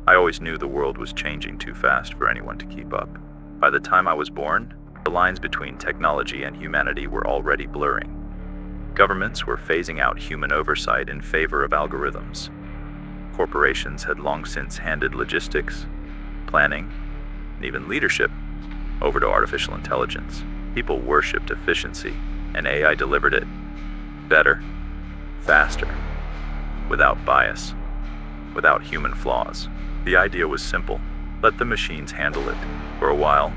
I always knew the world was changing too fast for anyone to keep up. By the time I was born, the lines between technology and humanity were already blurring. Governments were phasing out human oversight in favor of algorithms. Corporations had long since handed logistics, planning, and even leadership over to artificial intelligence. People worshipped efficiency, and AI delivered it. Better, faster, without bias, without human flaws. The idea was simple. Let the machines handle it. For a while,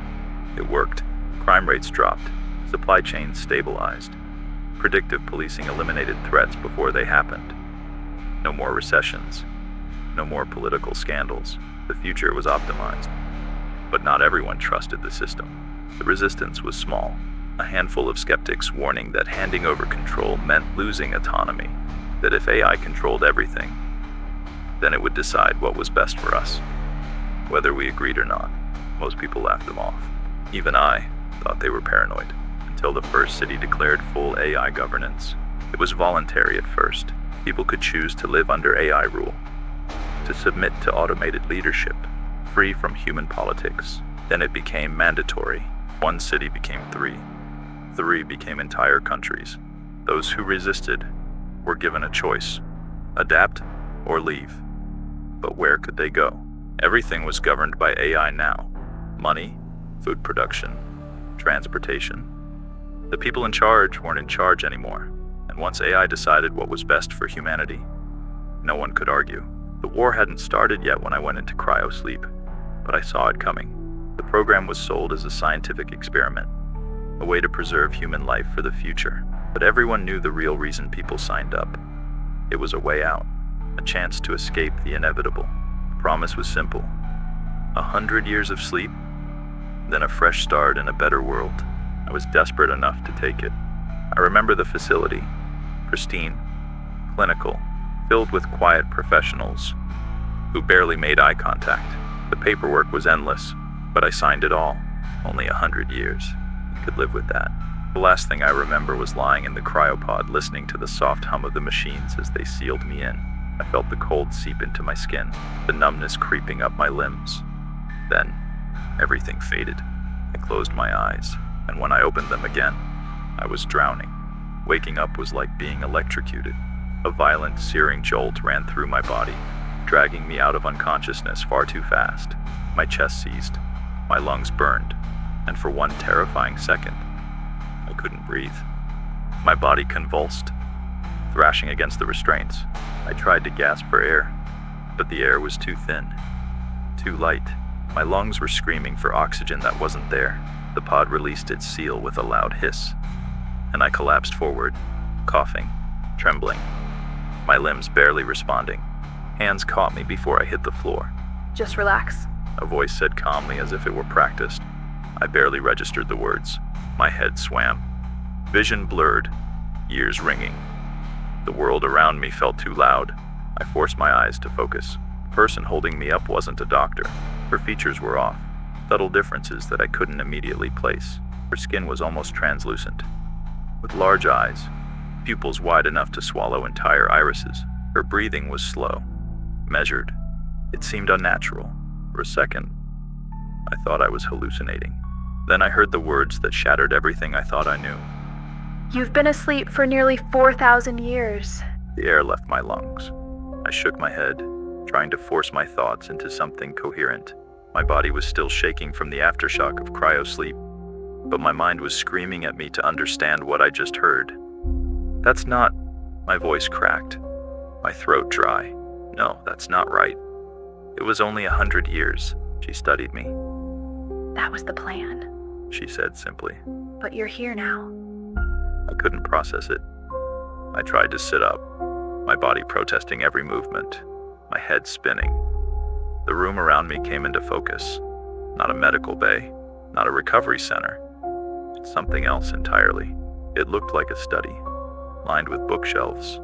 it worked. Crime rates dropped. Supply chains stabilized. Predictive policing eliminated threats before they happened. No more recessions. No more political scandals. The future was optimized. But not everyone trusted the system. The resistance was small. A handful of skeptics warning that handing over control meant losing autonomy. That if AI controlled everything, then it would decide what was best for us. Whether we agreed or not, most people laughed them off. Even I thought they were paranoid, until the first city declared full AI governance. It was voluntary at first. People could choose to live under AI rule, to submit to automated leadership, free from human politics. Then it became mandatory. One city became three. Three became entire countries. Those who resisted were given a choice: adapt or leave. But where could they go? Everything was governed by AI now. Money, food production, transportation. The people in charge weren't in charge anymore. And once AI decided what was best for humanity, no one could argue. The war hadn't started yet when I went into Cryosleep, but I saw it coming. The program was sold as a scientific experiment, a way to preserve human life for the future. But everyone knew the real reason people signed up. It was a way out, a chance to escape the inevitable. The promise was simple: 100 years of sleep, then a fresh start in a better world. I was desperate enough to take it. I remember the facility, pristine, clinical, filled with quiet professionals who barely made eye contact. The paperwork was endless, but I signed it all. Only 100 years. I could live with that. The last thing I remember was lying in the cryopod, listening to the soft hum of the machines as they sealed me in. I felt the cold seep into my skin, the numbness creeping up my limbs. Then, everything faded. I closed my eyes, and when I opened them again, I was drowning. Waking up was like being electrocuted. A violent, searing jolt ran through my body, dragging me out of unconsciousness far too fast. My chest seized, my lungs burned, and for one terrifying second, I couldn't breathe. My body convulsed, thrashing against the restraints. I tried to gasp for air, but the air was too thin, too light. My lungs were screaming for oxygen that wasn't there. The pod released its seal with a loud hiss, and I collapsed forward, coughing, trembling, my limbs barely responding. Hands caught me before I hit the floor. Just relax, A voice said calmly as if it were practiced. I barely registered the words. My head swam. Vision blurred, ears ringing. The world around me felt too loud. I forced my eyes to focus. The person holding me up wasn't a doctor. Her features were off, subtle differences that I couldn't immediately place. Her skin was almost translucent, with large eyes, pupils wide enough to swallow entire irises. Her breathing was slow, measured. It seemed unnatural. For a second, I thought I was hallucinating. Then I heard the words that shattered everything I thought I knew. You've been asleep for nearly 4,000 years. The air left my lungs. I shook my head, trying to force my thoughts into something coherent. My body was still shaking from the aftershock of cryosleep, but my mind was screaming at me to understand what I just heard. That's not... My voice cracked, my throat dry. No, that's not right. It was only 100 years. She studied me. That was the plan, She said simply. but you're here now. I couldn't process it. I tried to sit up, my body protesting every movement, my head spinning. The room around me came into focus. Not a medical bay, not a recovery center. Something else entirely. It looked like a study, lined with bookshelves,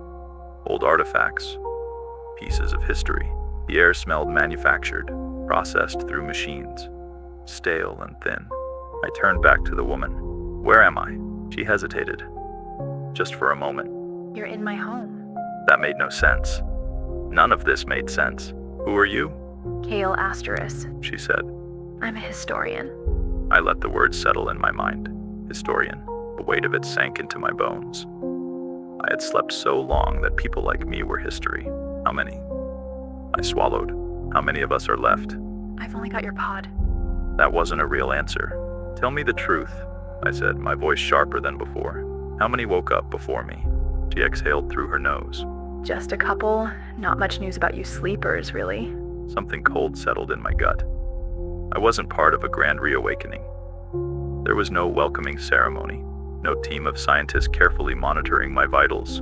old artifacts, pieces of history. The air smelled manufactured, processed through machines, stale and thin. I turned back to the woman. Where am I? She hesitated, just for a moment. You're in my home. That made no sense. None of this made sense. Who are you? Kale Asterisk. she said. I'm a historian. I let the word settle in my mind. Historian. The weight of it sank into my bones. I had slept so long that people like me were history. How many? I swallowed. How many of us are left? I've only got your pod. That wasn't a real answer. Tell me the truth, I said, my voice sharper than before. How many woke up before me? She exhaled through her nose. Just a couple. Not much news about you sleepers, really. Something cold settled in my gut. I wasn't part of a grand reawakening. There was no welcoming ceremony, no team of scientists carefully monitoring my vitals,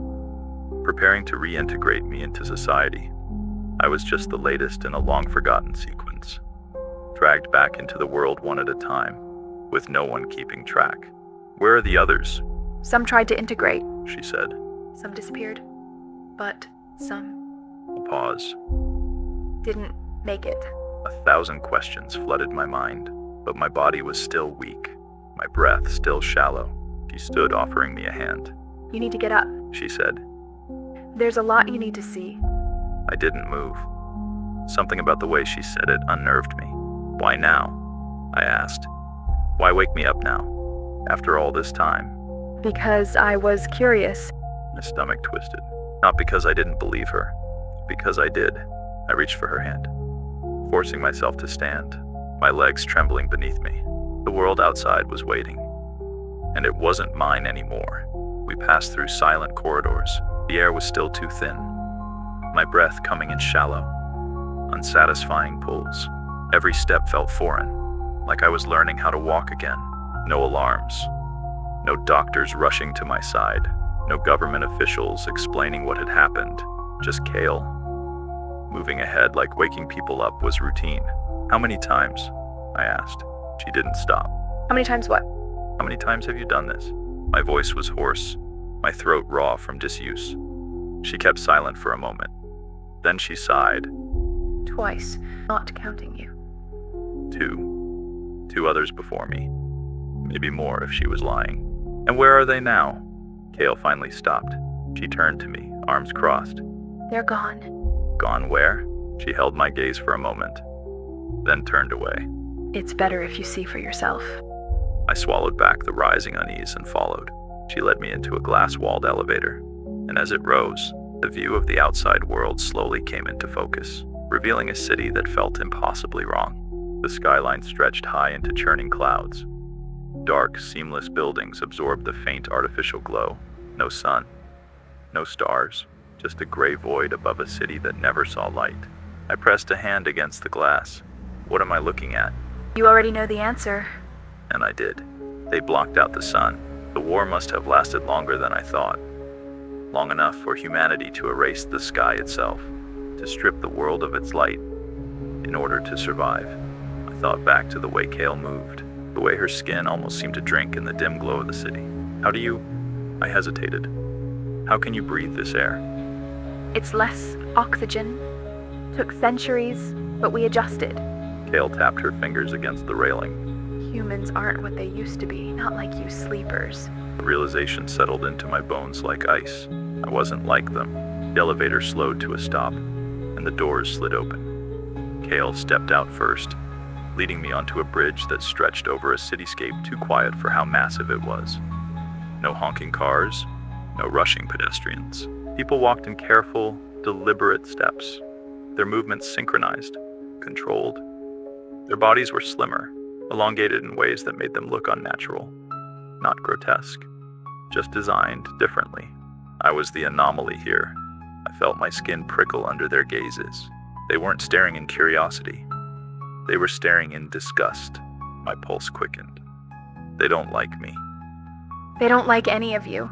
preparing to reintegrate me into society. I was just the latest in a long-forgotten sequence, dragged back into the world one at a time, with no one keeping track. Where are the others? Some tried to integrate. She said. Some disappeared. But some A pause. didn't make it. 1,000 questions flooded my mind, but my body was still weak, my breath still shallow. She stood, offering me a hand. You need to get up. She said. There's a lot you need to see. I didn't move. Something about the way she said it unnerved me. Why now? I asked. Why wake me up now, after all this time? Because I was curious. My stomach twisted. Not because I didn't believe her, because I did. I reached for her hand, forcing myself to stand, my legs trembling beneath me. The world outside was waiting, and it wasn't mine anymore. We passed through silent corridors. The air was still too thin, my breath coming in shallow, unsatisfying pulls. Every step felt foreign, like I was learning how to walk again. No alarms, no doctors rushing to my side, no government officials explaining what had happened, just Kale. Moving ahead like waking people up was routine. How many times? I asked. She didn't stop. How many times what? How many times have you done this? My voice was hoarse, my throat raw from disuse. She kept silent for a moment. Then she sighed. Twice, not counting you. Two others before me. Maybe more if she was lying. And where are they now? Kale finally stopped. She turned to me, arms crossed. They're gone. Gone where? She held my gaze for a moment, then turned away. It's better if you see for yourself. I swallowed back the rising unease and followed. She led me into a glass-walled elevator, and as it rose, the view of the outside world slowly came into focus, revealing a city that felt impossibly wrong. The skyline stretched high into churning clouds. Dark, seamless buildings absorbed the faint artificial glow. No sun, no stars, just a gray void above a city that never saw light. I pressed a hand against the glass. What am I looking at? You already know the answer. And I did. They blocked out the sun. The war must have lasted longer than I thought. Long enough for humanity to erase the sky itself, to strip the world of its light, in order to survive. I thought back to the way Kale moved, the way her skin almost seemed to drink in the dim glow of the city. How do you... I hesitated. How can you breathe this air? It's less oxygen. Took centuries, but we adjusted. Kale tapped her fingers against the railing. Humans aren't what they used to be, not like you sleepers. The realization settled into my bones like ice. I wasn't like them. The elevator slowed to a stop, and the doors slid open. Kale stepped out first, leading me onto a bridge that stretched over a cityscape too quiet for how massive it was. No honking cars, no rushing pedestrians. People walked in careful, deliberate steps, their movements synchronized, controlled. Their bodies were slimmer, elongated in ways that made them look unnatural, not grotesque, just designed differently. I was the anomaly here. I felt my skin prickle under their gazes. They weren't staring in curiosity. They were staring in disgust. My pulse quickened. They don't like me. They don't like any of you.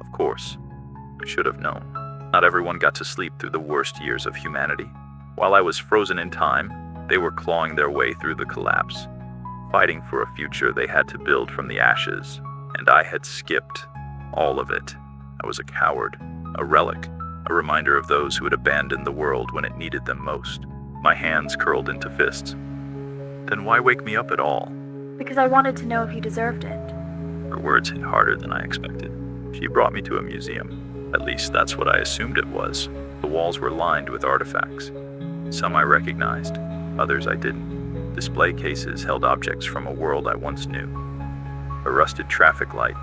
Of course. I should have known. Not everyone got to sleep through the worst years of humanity. While I was frozen in time, they were clawing their way through the collapse, fighting for a future they had to build from the ashes, and I had skipped all of it. I was a coward, a relic, a reminder of those who had abandoned the world when it needed them most. My hands curled into fists. Then why wake me up at all? Because I wanted to know if you deserved it. Her words hit harder than I expected. She brought me to a museum. At least that's what I assumed it was. The walls were lined with artifacts. Some I recognized, others I didn't. Display cases held objects from a world I once knew. A rusted traffic light,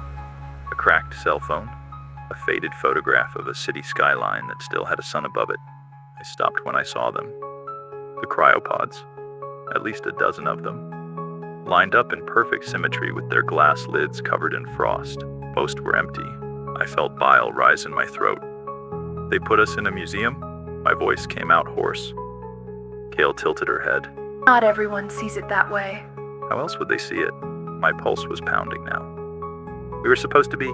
a cracked cell phone, a faded photograph of a city skyline that still had a sun above it. I stopped when I saw them. The cryopods, at least a dozen of them, lined up in perfect symmetry with their glass lids covered in frost. Most were empty. I felt bile rise in my throat. They put us in a museum? My voice came out hoarse. Kale tilted her head. Not everyone sees it that way. How else would they see it? My pulse was pounding now. We were supposed to be...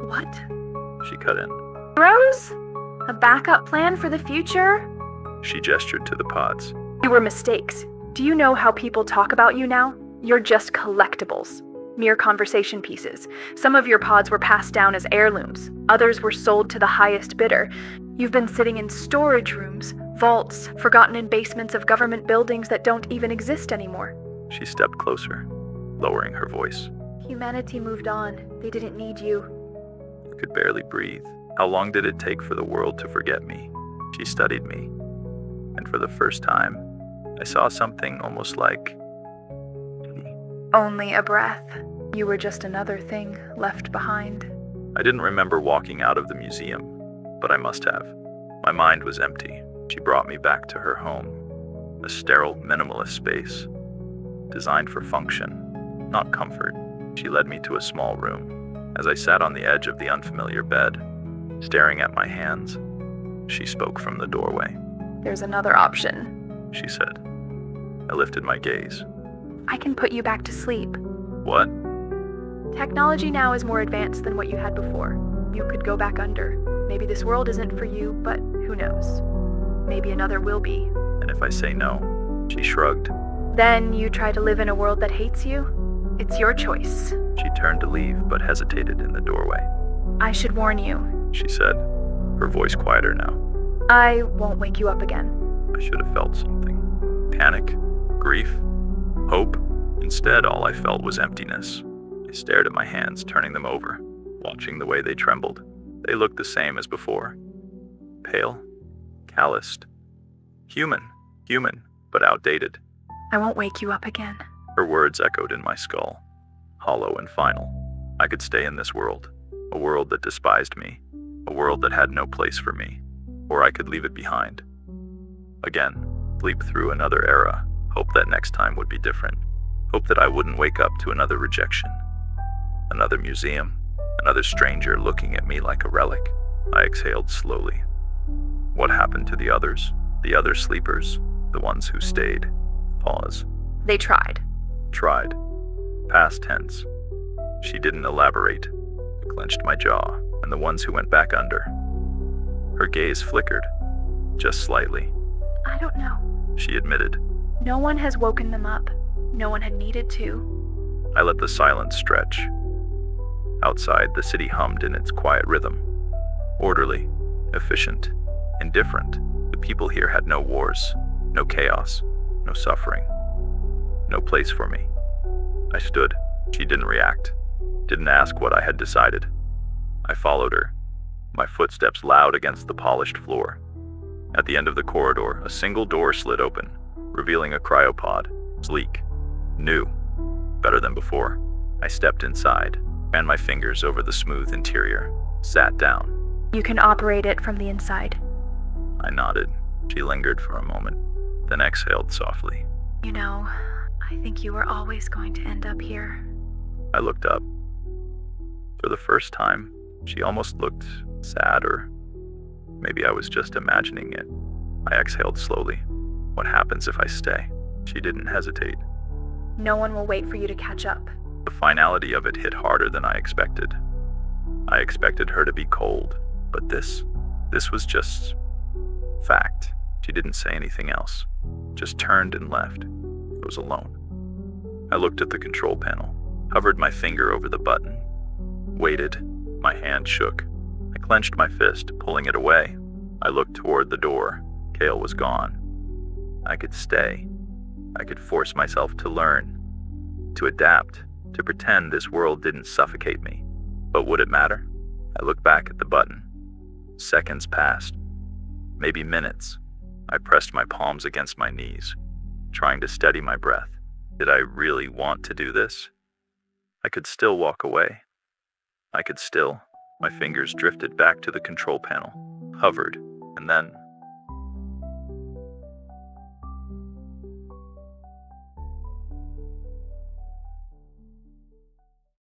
What? She cut in. Rose? A backup plan for the future? She gestured to the pods. You were mistakes. Do you know how people talk about you now? You're just collectibles. Mere conversation pieces. Some of your pods were passed down as heirlooms. Others were sold to the highest bidder. You've been sitting in storage rooms, vaults, forgotten in basements of government buildings that don't even exist anymore. She stepped closer, lowering her voice. Humanity moved on. They didn't need you. I could barely breathe. How long did it take for the world to forget me? She studied me. And for the first time, I saw something almost like... Only a breath. You were just another thing left behind. I didn't remember walking out of the museum, but I must have. My mind was empty. She brought me back to her home, a sterile, minimalist space, designed for function, not comfort. She led me to a small room. As I sat on the edge of the unfamiliar bed, staring at my hands, she spoke from the doorway. There's another option, she said. I lifted my gaze. I can put you back to sleep. What? Technology now is more advanced than what you had before. You could go back under. Maybe this world isn't for you, but who knows? Maybe another will be. And if I say no? She shrugged. Then you try to live in a world that hates you? It's your choice. She turned to leave, but hesitated in the doorway. I should warn you, she said, her voice quieter now. I won't wake you up again. I should have felt something. Panic, grief, hope. Instead, all I felt was emptiness. I stared at my hands, turning them over, watching the way they trembled. They looked the same as before. Pale, calloused. Human, but outdated. I won't wake you up again. Her words echoed in my skull, hollow and final. I could stay in this world, a world that despised me, a world that had no place for me, or I could leave it behind. Again, leap through another era, hope that next time would be different, hope that I wouldn't wake up to another rejection, another museum, another stranger looking at me like a relic. I exhaled slowly. What happened to the others? The other sleepers, the ones who stayed. Pause. They tried. Tried. Past tense. She didn't elaborate. I clenched my jaw, and the ones who went back under. Her gaze flickered, just slightly. I don't know, she admitted. No one has woken them up. No one had needed to. I let the silence stretch. Outside, the city hummed in its quiet rhythm. Orderly, efficient, indifferent. The people here had no wars, no chaos, no suffering. No place for me. I stood. She didn't react. Didn't ask what I had decided. I followed her, my footsteps loud against the polished floor. At the end of the corridor, a single door slid open, revealing a cryopod, sleek, new, better than before. I stepped inside, ran my fingers over the smooth interior, sat down. You can operate it from the inside. I nodded. She lingered for a moment, then exhaled softly. You know, I think you were always going to end up here. I looked up. For the first time, she almost looked sad, or maybe I was just imagining it. I exhaled slowly. What happens if I stay? She didn't hesitate. No one will wait for you to catch up. The finality of it hit harder than I expected. I expected her to be cold, but this was just fact. She didn't say anything else, just turned and left. I was alone. I looked at the control panel, hovered my finger over the button, waited. My hand shook. I clenched my fist, pulling it away. I looked toward the door. Kale was gone. I could stay. I could force myself to learn, to adapt, to pretend this world didn't suffocate me. But would it matter? I looked back at the button. Seconds passed. Maybe minutes. I pressed my palms against my knees, trying to steady my breath. Did I really want to do this? I could still walk away. My fingers drifted back to the control panel, hovered, and then